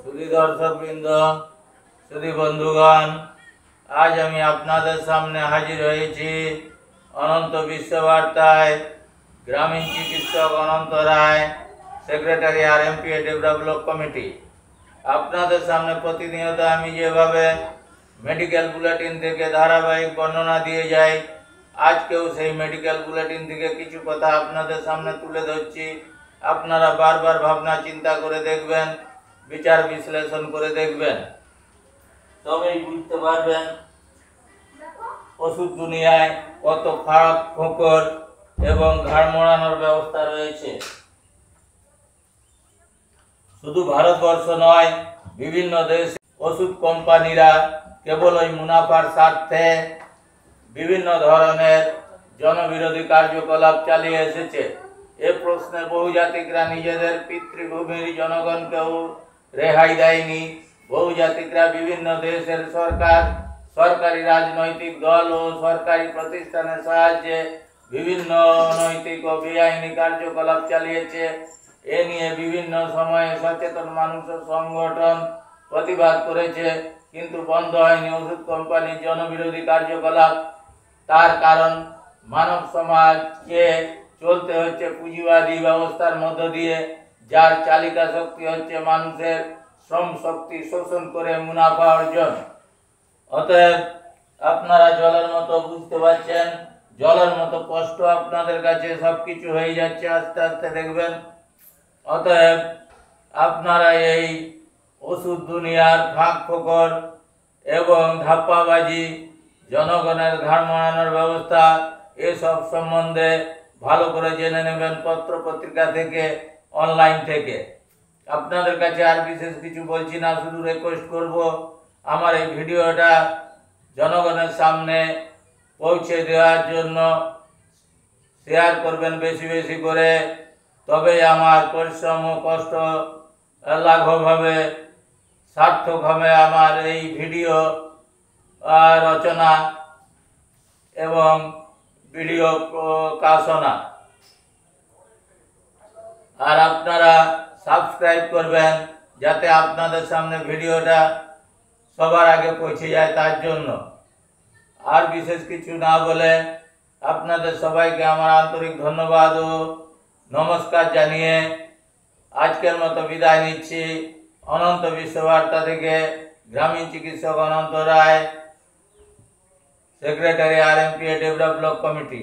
सुधी दर्शकवृंद सुधी बंधुगण आज हमें आपनादेर सामने हाजिर हয়েছি अनंत विश्ववार्ताय ग्रामीण चिकित्सक अनंत राय सेक्रेटारी आरएमपीए डेवलपमेंट कमिटी आपनादेर सामने प्रतिनियत आमी जेभाবে मेडिकल बुलेटिन থেকে ধারাবাহিক বর্ণনা দিয়ে যাই আজকেও সেই মেডিকেল বুলেটিন থেকে কিছু কথা আপনাদের সামনে তুলে ধরছি। আপনারা বারবার ভাবনা চিন্তা করে দেখবেন, বিচার বিশ্লেষণ করে দেখবেন, তবেই বুঝতে পারবেন ওষুধ দুনিয়ায় কত ফাঁক ফোকর এবং ঘাড় মোড়ানোর ব্যবস্থা রয়েছে। শুধু ভারতবর্ষ নয়, বিভিন্ন দেশ ওষুধ কোম্পানিরা কেবল ওই মুনাফার স্বার্থে বিভিন্ন ধরনের জনবিরোধী কার্যকলাপ চালিয়ে এসেছে। এ প্রশ্নে বহুজাতিকরা নিজেদের পিতৃভূমির জনগণকেও রেহাই দেয়নি। বহুজাতিকরা বিভিন্ন দেশের সরকার, সরকারি রাজনৈতিক দল ও সরকারি প্রতিষ্ঠানের সাহায্যে বিভিন্ন অনৈতিক ও বেআইনি কার্যকলাপ চালিয়েছে। এ নিয়ে বিভিন্ন সময়ে সচেতন মানুষের সংগঠন প্রতিবাদ করেছে, কিন্তু বন্ধ হয়নি ওষুধ কোম্পানির জনবিরোধী কার্যকলাপ। তার কারণ মানব সমাজকে চলতে হচ্ছে পুঁজিবাদী ব্যবস্থার মধ্য দিয়ে, যার চালিকা শক্তি হচ্ছে মানুষের শ্রম শক্তি শোষণ করে মুনাফা অর্জন। অতএব আপনারা জলের মতো বুঝতে পারছেন, জলের মতো কষ্ট আপনাদের কাছে সবকিছু হয়ে যাচ্ছে, আস্তে আস্তে দেখবেন। অতএব আপনারা এই ওষুধ দুনিয়ার ফাঁক ফোকর এবং ধাপ্পাবাজি, জনগণের ঘাড় মোড়ানোর ব্যবস্থা, এসব সম্বন্ধে ভালো করে জেনে নেবেন পত্র পত্রিকা থেকে, অনলাইন থেকে। আপনাদের কাছে আর বিশেষ কিছু বলছি না, শুধু রিকোয়েস্ট করব আমার এই ভিডিওটা জনগণের সামনে পৌঁছে দেওয়ার জন্য শেয়ার করবেন বেশি বেশি করে, তবেই আমার পরিশ্রম ও কষ্ট লাঘব হবে, সার্থক হবে আমার এই ভিডিও রচনা এবং ভিডিও প্রকাশনা। আর আপনারা সাবস্ক্রাইব করবেন যাতে আপনাদের সামনে ভিডিওটা সবার আগে পৌঁছে যায়, তার জন্য। আর বিশেষ কিছু না বলে আপনাদের সবাইকে আমার আন্তরিক ধন্যবাদ ও নমস্কার জানিয়ে আজকের মতো বিদায় নিচ্ছি। অনন্ত বিশ্ববার্তা থেকে গ্রামীণ চিকিৎসক অনন্ত রায়, সেক্রেটারি আরএমপিএ ডেভেলপমেন্ট কমিটি।